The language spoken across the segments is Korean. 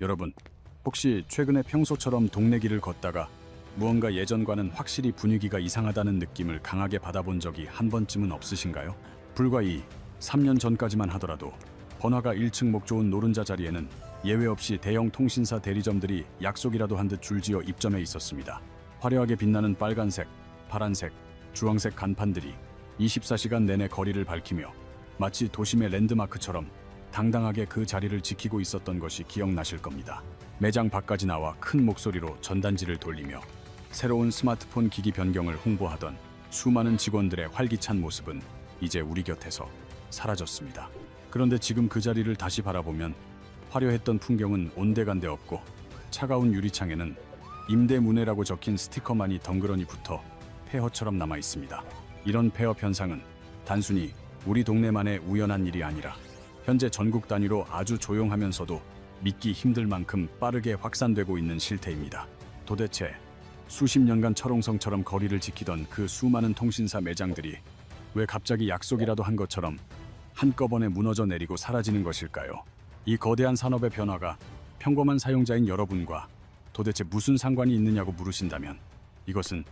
여러분, 혹시 최근에 평소처럼 동네 길을 걷다가 무언가 예전과는 확실히 분위기가 이상하다는 느낌을 강하게 받아본 적이 한 번쯤은 없으신가요? 불과 3년 전까지만 하더라도 번화가 1층 목 좋은 노른자 자리에는 예외 없이 대형 통신사 대리점들이 약속이라도 한 듯 줄지어 입점해 있었습니다. 화려하게 빛나는 빨간색, 파란색, 주황색 간판들이 24시간 내내 거리를 밝히며 마치 도심의 랜드마크처럼 당당하게 그 자리를 지키고 있었던 것이 기억나실 겁니다. 매장 밖까지 나와 큰 목소리로 전단지를 돌리며 새로운 스마트폰 기기 변경을 홍보하던 수많은 직원들의 활기찬 모습은 이제 우리 곁에서 사라졌습니다. 그런데 지금 그 자리를 다시 바라보면 화려했던 풍경은 온데간데 없고 차가운 유리창에는 임대문해라고 적힌 스티커만이 덩그러니 붙어 폐허처럼 남아 있습니다. 이런 폐허 현상은 단순히 우리 동네만의 우연한 일이 아니라 현재 전국 단위로 아주 조용하면서도 믿기 힘들 만큼 빠르게 확산되고 있는 실태입니다. 도대체 수십 년간 철옹성처럼 거리를 지키던 그 수많은 통신사 매장들이 왜 갑자기 약속이라도 한 것처럼 한꺼번에 무너져 내리고 사라지는 것일까요? 이 거대한 산업의 변화가 평범한 사용자인 여러분과 도대체 무슨 상관이 있느냐고 물으신다면 이것은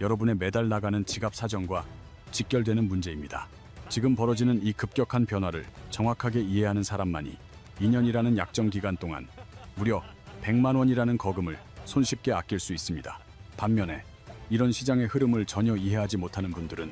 여러분의 매달 나가는 지갑 사정과 직결되는 문제입니다. 지금 벌어지는 이 급격한 변화를 정확하게 이해하는 사람만이 2년이라는 약정 기간 동안 무려 100만 원이라는 거금을 손쉽게 아낄 수 있습니다. 반면에 이런 시장의 흐름을 전혀 이해하지 못하는 분들은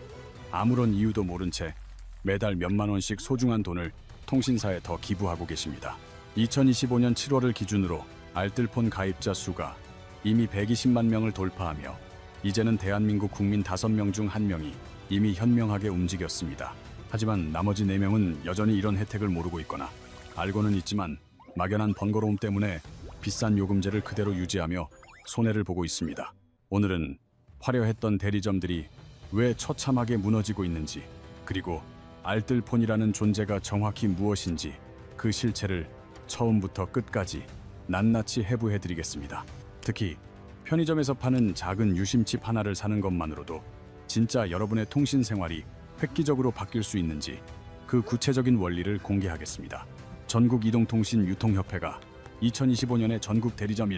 아무런 이유도 모른 채 매달 몇만 원씩 소중한 돈을 통신사에 더 기부하고 계십니다. 2025년 7월을 기준으로 알뜰폰 가입자 수가 이미 120만 명을 돌파하며 이제는 대한민국 국민 5명 중 1명이 이미 현명하게 움직였습니다. 하지만 나머지 4명은 여전히 이런 혜택을 모르고 있거나 알고는 있지만 막연한 번거로움 때문에 비싼 요금제를 그대로 유지하며 손해를 보고 있습니다. 오늘은 화려했던 대리점들이 왜 처참하게 무너지고 있는지, 그리고 알뜰폰이라는 존재가 정확히 무엇인지 그 실체를 처음부터 끝까지 낱낱이 해부해드리겠습니다. 특히 편의점에서 파는 작은 유심칩 하나를 사는 것만으로도 진짜 여러분의 통신 생활이 획기적으로 바뀔 수 있는지 그 구체적인 원리를 공개하겠습니다. 전국이동통신유통협회가 2025년에 전국 대리점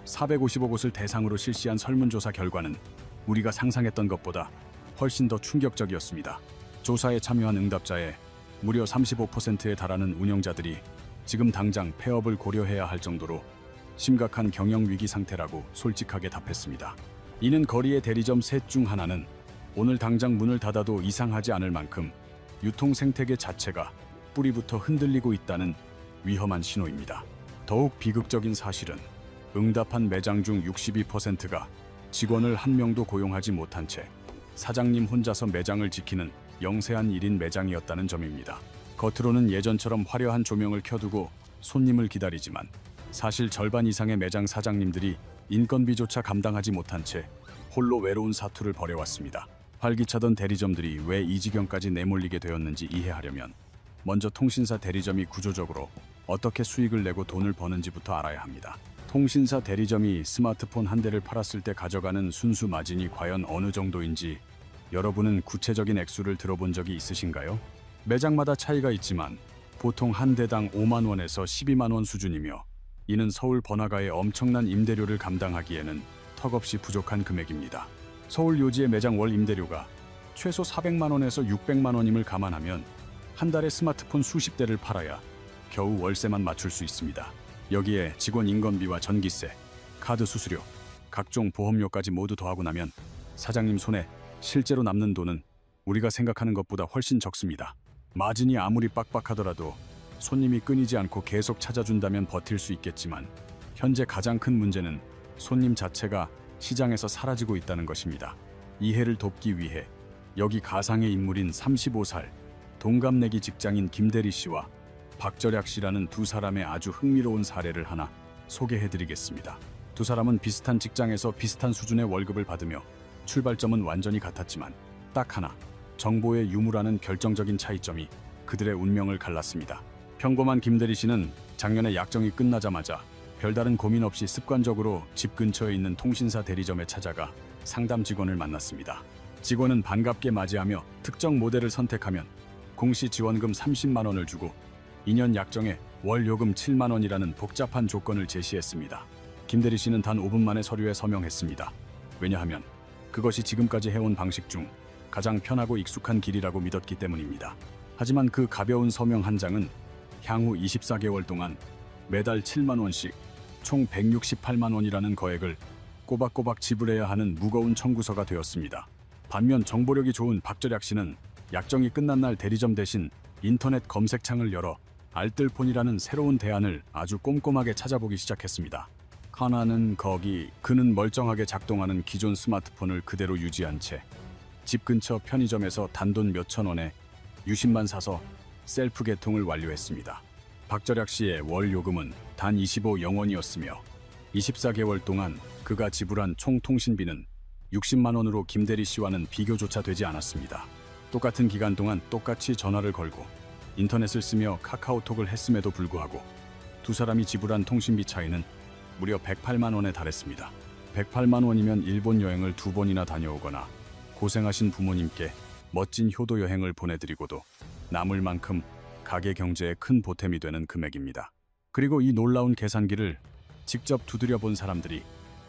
455곳을 대상으로 실시한 설문조사 결과는 우리가 상상했던 것보다 훨씬 더 충격적이었습니다. 조사에 참여한 응답자의 무려 35%에 달하는 운영자들이 지금 당장 폐업을 고려해야 할 정도로 심각한 경영 위기 상태라고 솔직하게 답했습니다. 이는 거리의 대리점 셋 중 하나는 오늘 당장 문을 닫아도 이상하지 않을 만큼 유통 생태계 자체가 뿌리부터 흔들리고 있다는 위험한 신호입니다. 더욱 비극적인 사실은 응답한 매장 중 62%가 직원을 한 명도 고용하지 못한 채 사장님 혼자서 매장을 지키는 영세한 1인 매장이었다는 점입니다. 겉으로는 예전처럼 화려한 조명을 켜두고 손님을 기다리지만 사실 절반 이상의 매장 사장님들이 인건비조차 감당하지 못한 채 홀로 외로운 사투를 벌여왔습니다. 활기차던 대리점들이 왜 이 지경까지 내몰리게 되었는지 이해하려면 먼저 통신사 대리점이 구조적으로 어떻게 수익을 내고 돈을 버는지부터 알아야 합니다. 통신사 대리점이 스마트폰 한 대를 팔았을 때 가져가는 순수 마진이 과연 어느 정도인지 여러분은 구체적인 액수를 들어본 적이 있으신가요? 매장마다 차이가 있지만 보통 한 대당 5만 원에서 12만 원 수준이며 이는 서울 번화가의 엄청난 임대료를 감당하기에는 턱없이 부족한 금액입니다. 서울 요지의 매장 월 임대료가 최소 400만 원에서 600만 원임을 감안하면 한 달에 스마트폰 수십 대를 팔아야 겨우 월세만 맞출 수 있습니다. 여기에 직원 인건비와 전기세, 카드 수수료, 각종 보험료까지 모두 더하고 나면 사장님 손에 실제로 남는 돈은 우리가 생각하는 것보다 훨씬 적습니다. 마진이 아무리 빡빡하더라도 손님이 끊이지 않고 계속 찾아준다면 버틸 수 있겠지만 현재 가장 큰 문제는 손님 자체가 시장에서 사라지고 있다는 것입니다. 이해를 돕기 위해 여기 가상의 인물인 35살 동갑내기 직장인 김대리 씨와 박절약 씨라는 두 사람의 아주 흥미로운 사례를 하나 소개해드리겠습니다. 두 사람은 비슷한 직장에서 비슷한 수준의 월급을 받으며 출발점은 완전히 같았지만 딱 하나, 정보의 유무라는 결정적인 차이점이 그들의 운명을 갈랐습니다. 평범한 김대리 씨는 작년에 약정이 끝나자마자 별다른 고민 없이 습관적으로 집 근처에 있는 통신사 대리점에 찾아가 상담 직원을 만났습니다. 직원은 반갑게 맞이하며 특정 모델을 선택하면 공시 지원금 30만 원을 주고 2년 약정에 월 요금 7만 원이라는 복잡한 조건을 제시했습니다. 김대리 씨는 단 5분 만에 서류에 서명했습니다. 왜냐하면 그것이 지금까지 해온 방식 중 가장 편하고 익숙한 길이라고 믿었기 때문입니다. 하지만 그 가벼운 서명 한 장은 향후 24개월 동안 매달 7만 원씩 총 168만 원이라는 거액을 꼬박꼬박 지불해야 하는 무거운 청구서가 되었습니다. 반면 정보력이 좋은 박절약 씨는 약정이 끝난 날 대리점 대신 인터넷 검색창을 열어 알뜰폰이라는 새로운 대안을 아주 꼼꼼하게 찾아보기 시작했습니다. 하나는 그는 멀쩡하게 작동하는 기존 스마트폰을 그대로 유지한 채 집 근처 편의점에서 단돈 몇천 원에 유심만 사서 셀프 개통을 완료했습니다. 박절약 씨의 월 요금은 단 25영원이었으며 24개월 동안 그가 지불한 총 통신비는 60만 원으로 김대리 씨와는 비교조차 되지 않았습니다. 똑같은 기간 동안 똑같이 전화를 걸고 인터넷을 쓰며 카카오톡을 했음에도 불구하고 두 사람이 지불한 통신비 차이는 무려 108만 원에 달했습니다. 108만 원이면 일본 여행을 2번이나 다녀오거나 고생하신 부모님께 멋진 효도 여행을 보내드리고도 남을 만큼 가게 경제에 큰 보탬이 되는 금액입니다. 그리고 이 놀라운 계산기를 직접 두드려 본 사람들이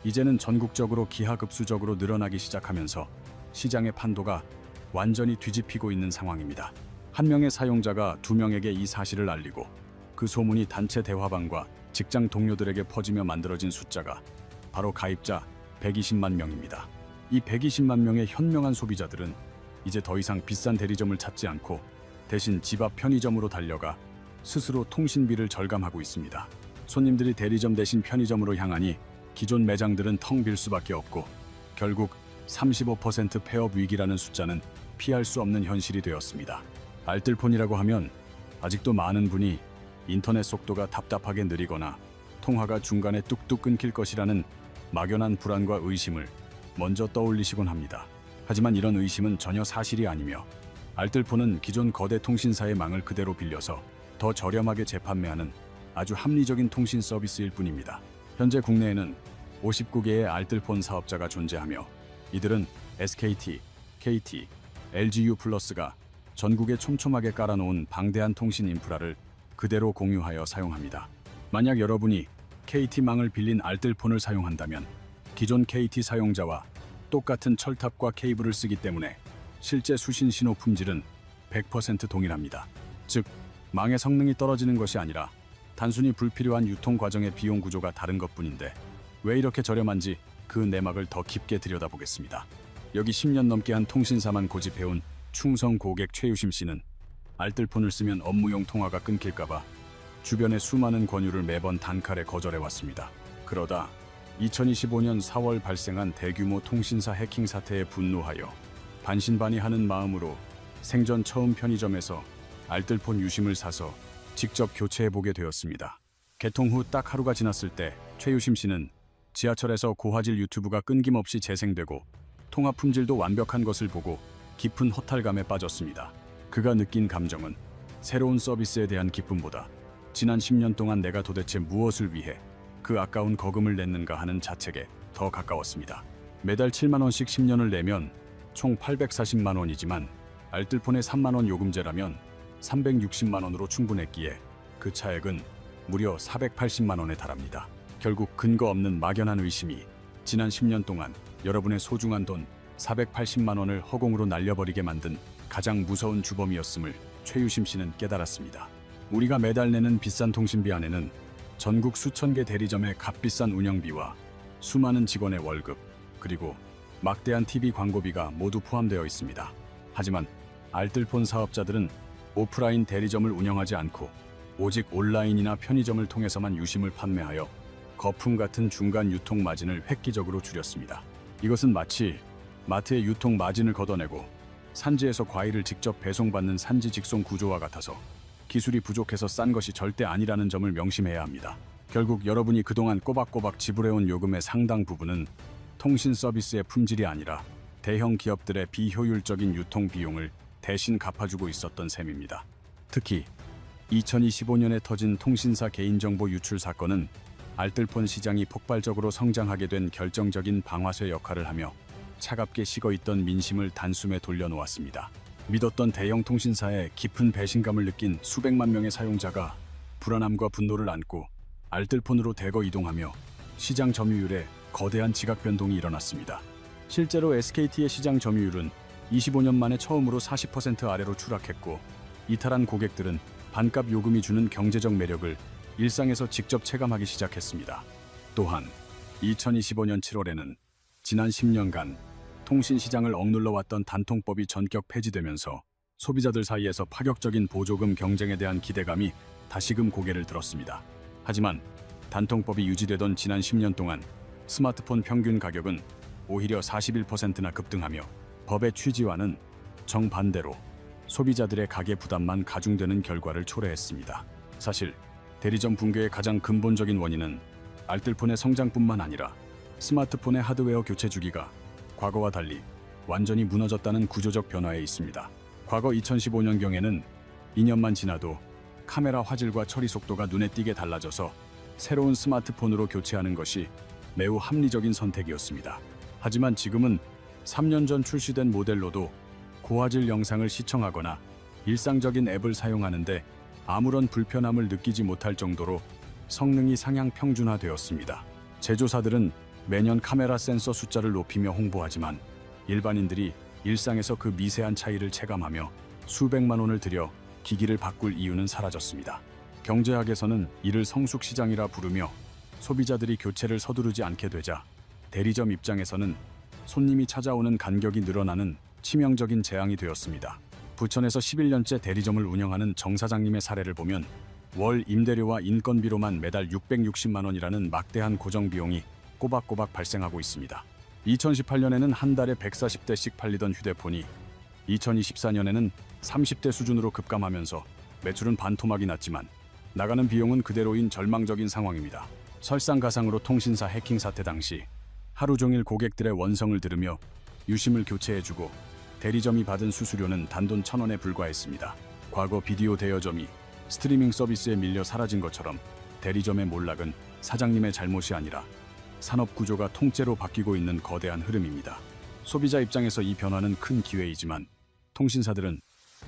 이제는 전국적으로 기하급수적으로 늘어나기 시작하면서 시장의 판도가 완전히 뒤집히고 있는 상황입니다. 한 명의 사용자가 두 명에게 이 사실을 알리고 그 소문이 단체 대화방과 직장 동료들에게 퍼지며 만들어진 숫자가 바로 가입자 120만 명입니다. 이 120만 명의 현명한 소비자들은 이제 더 이상 비싼 대리점을 찾지 않고 대신 집 앞 편의점으로 달려가 스스로 통신비를 절감하고 있습니다. 손님들이 대리점 대신 편의점으로 향하니 기존 매장들은 텅 빌 수밖에 없고 결국 35% 폐업 위기라는 숫자는 피할 수 없는 현실이 되었습니다. 알뜰폰이라고 하면 아직도 많은 분이 인터넷 속도가 답답하게 느리거나 통화가 중간에 뚝뚝 끊길 것이라는 막연한 불안과 의심을 먼저 떠올리시곤 합니다. 하지만 이런 의심은 전혀 사실이 아니며 알뜰폰은 기존 거대 통신사의 망을 그대로 빌려서 더 저렴하게 재판매하는 아주 합리적인 통신 서비스일 뿐입니다. 현재 국내에는 59개의 알뜰폰 사업자가 존재하며 이들은 SKT, KT, LGU+가 전국에 촘촘하게 깔아놓은 방대한 통신 인프라를 그대로 공유하여 사용합니다. 만약 여러분이 KT망을 빌린 알뜰폰을 사용한다면 기존 KT 사용자와 똑같은 철탑과 케이블을 쓰기 때문에 실제 수신 신호 품질은 100% 동일합니다. 즉, 망의 성능이 떨어지는 것이 아니라 단순히 불필요한 유통 과정의 비용 구조가 다른 것뿐인데 왜 이렇게 저렴한지 그 내막을 더 깊게 들여다보겠습니다. 여기 10년 넘게 한 통신사만 고집해온 충성 고객 최유심 씨는 알뜰폰을 쓰면 업무용 통화가 끊길까봐 주변의 수많은 권유를 매번 단칼에 거절해왔습니다. 그러다 2025년 4월 발생한 대규모 통신사 해킹 사태에 분노하여 반신반의하는 마음으로 생전 처음 편의점에서 알뜰폰 유심을 사서 직접 교체해보게 되었습니다. 개통 후 딱 하루가 지났을 때 최유심 씨는 지하철에서 고화질 유튜브가 끊김없이 재생되고 통화 품질도 완벽한 것을 보고 깊은 허탈감에 빠졌습니다. 그가 느낀 감정은 새로운 서비스에 대한 기쁨보다 지난 10년 동안 내가 도대체 무엇을 위해 그 아까운 거금을 냈는가 하는 자책에 더 가까웠습니다. 매달 7만 원씩 10년을 내면 총 840만 원이지만 알뜰폰의 3만 원 요금제라면 360만 원으로 충분했기에 그 차액은 무려 480만 원에 달합니다. 결국 근거 없는 막연한 의심이 지난 10년 동안 여러분의 소중한 돈 480만 원을 허공으로 날려버리게 만든 가장 무서운 주범이었음을 최유심 씨는 깨달았습니다. 우리가 매달 내는 비싼 통신비 안에는 전국 수천 개 대리점의 값비싼 운영비와 수많은 직원의 월급, 그리고 막대한 TV 광고비가 모두 포함되어 있습니다. 하지만 알뜰폰 사업자들은 오프라인 대리점을 운영하지 않고 오직 온라인이나 편의점을 통해서만 유심을 판매하여 거품 같은 중간 유통 마진을 획기적으로 줄였습니다. 이것은 마치 마트의 유통 마진을 걷어내고 산지에서 과일을 직접 배송받는 산지 직송 구조와 같아서 기술이 부족해서 싼 것이 절대 아니라는 점을 명심해야 합니다. 결국 여러분이 그동안 꼬박꼬박 지불해온 요금의 상당 부분은 통신 서비스의 품질이 아니라 대형 기업들의 비효율적인 유통 비용을 대신 갚아주고 있었던 셈입니다. 특히 2025년에 터진 통신사 개인정보 유출 사건은 알뜰폰 시장이 폭발적으로 성장하게 된 결정적인 방아쇠 역할을 하며 차갑게 식어있던 민심을 단숨에 돌려놓았습니다. 믿었던 대형 통신사에 깊은 배신감을 느낀 수백만 명의 사용자가 불안함과 분노를 안고 알뜰폰으로 대거 이동하며 시장 점유율에 거대한 지각 변동이 일어났습니다. 실제로 SKT의 시장 점유율은 25년 만에 처음으로 40% 아래로 추락했고, 이탈한 고객들은 반값 요금이 주는 경제적 매력을 일상에서 직접 체감하기 시작했습니다. 또한 2025년 7월에는 지난 10년간 통신 시장을 억눌러 왔던 단통법이 전격 폐지되면서 소비자들 사이에서 파격적인 보조금 경쟁에 대한 기대감이 다시금 고개를 들었습니다. 하지만 단통법이 유지되던 지난 10년 동안 스마트폰 평균 가격은 오히려 41%나 급등하며 법의 취지와는 정반대로 소비자들의 가계 부담만 가중되는 결과를 초래했습니다. 사실 대리점 붕괴의 가장 근본적인 원인은 알뜰폰의 성장뿐만 아니라 스마트폰의 하드웨어 교체 주기가 과거와 달리 완전히 무너졌다는 구조적 변화에 있습니다. 과거 2015년경에는 2년만 지나도 카메라 화질과 처리 속도가 눈에 띄게 달라져서 새로운 스마트폰으로 교체하는 것이 매우 합리적인 선택이었습니다. 하지만 지금은 3년 전 출시된 모델로도 고화질 영상을 시청하거나 일상적인 앱을 사용하는데 아무런 불편함을 느끼지 못할 정도로 성능이 상향 평준화되었습니다. 제조사들은 매년 카메라 센서 숫자를 높이며 홍보하지만 일반인들이 일상에서 그 미세한 차이를 체감하며 수백만 원을 들여 기기를 바꿀 이유는 사라졌습니다. 경제학에서는 이를 성숙시장이라 부르며 소비자들이 교체를 서두르지 않게 되자 대리점 입장에서는 손님이 찾아오는 간격이 늘어나는 치명적인 재앙이 되었습니다. 부천에서 11년째 대리점을 운영하는 정 사장님의 사례를 보면 월 임대료와 인건비로만 매달 660만 원이라는 막대한 고정 비용이 꼬박꼬박 발생하고 있습니다. 2018년에는 한 달에 140대씩 팔리던 휴대폰이 2024년에는 30대 수준으로 급감하면서 매출은 반토막이 났지만 나가는 비용은 그대로인 절망적인 상황입니다. 설상가상으로 통신사 해킹 사태 당시 하루 종일 고객들의 원성을 들으며 유심을 교체해주고 대리점이 받은 수수료는 단돈 1,000원에 불과했습니다. 과거 비디오 대여점이 스트리밍 서비스에 밀려 사라진 것처럼 대리점의 몰락은 사장님의 잘못이 아니라 산업 구조가 통째로 바뀌고 있는 거대한 흐름입니다. 소비자 입장에서 이 변화는 큰 기회이지만 통신사들은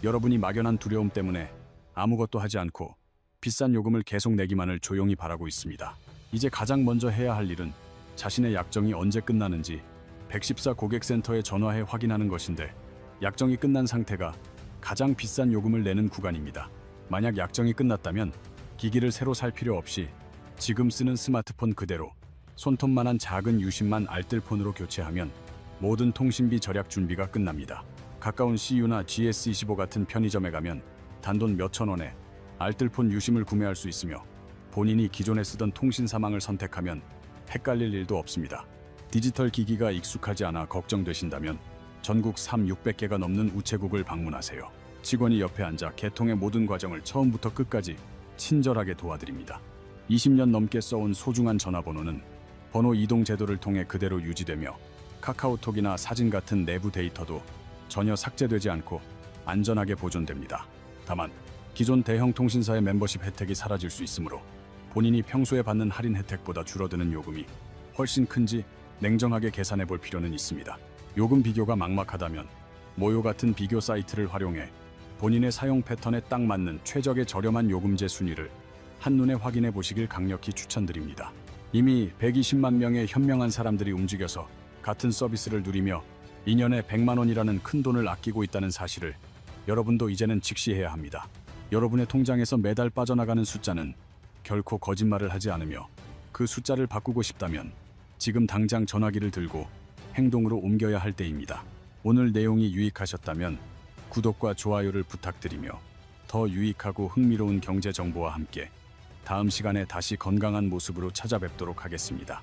여러분이 막연한 두려움 때문에 아무것도 하지 않고 비싼 요금을 계속 내기만을 조용히 바라고 있습니다. 이제 가장 먼저 해야 할 일은 자신의 약정이 언제 끝나는지 114 고객센터에 전화해 확인하는 것인데, 약정이 끝난 상태가 가장 비싼 요금을 내는 구간입니다. 만약 약정이 끝났다면 기기를 새로 살 필요 없이 지금 쓰는 스마트폰 그대로 손톱만한 작은 유심만 알뜰폰으로 교체하면 모든 통신비 절약 준비가 끝납니다. 가까운 CU나 GS25 같은 편의점에 가면 단돈 몇천 원에 알뜰폰 유심을 구매할 수 있으며 본인이 기존에 쓰던 통신사망을 선택하면 헷갈릴 일도 없습니다. 디지털 기기가 익숙하지 않아 걱정되신다면 전국 3,600개가 넘는 우체국을 방문하세요. 직원이 옆에 앉아 개통의 모든 과정을 처음부터 끝까지 친절하게 도와드립니다. 20년 넘게 써온 소중한 전화번호는 번호 이동 제도를 통해 그대로 유지되며 카카오톡이나 사진 같은 내부 데이터도 전혀 삭제되지 않고 안전하게 보존됩니다. 다만 기존 대형 통신사의 멤버십 혜택이 사라질 수 있으므로 본인이 평소에 받는 할인 혜택보다 줄어드는 요금이 훨씬 큰지 냉정하게 계산해 볼 필요는 있습니다. 요금 비교가 막막하다면 모요 같은 비교 사이트를 활용해 본인의 사용 패턴에 딱 맞는 최적의 저렴한 요금제 순위를 한눈에 확인해 보시길 강력히 추천드립니다. 이미 120만 명의 현명한 사람들이 움직여서 같은 서비스를 누리며 2년에 100만 원이라는 큰 돈을 아끼고 있다는 사실을 여러분도 이제는 직시해야 합니다. 여러분의 통장에서 매달 빠져나가는 숫자는 결코 거짓말을 하지 않으며, 그 숫자를 바꾸고 싶다면 지금 당장 전화기를 들고 행동으로 옮겨야 할 때입니다. 오늘 내용이 유익하셨다면 구독과 좋아요를 부탁드리며 더 유익하고 흥미로운 경제 정보와 함께 다음 시간에 다시 건강한 모습으로 찾아뵙도록 하겠습니다.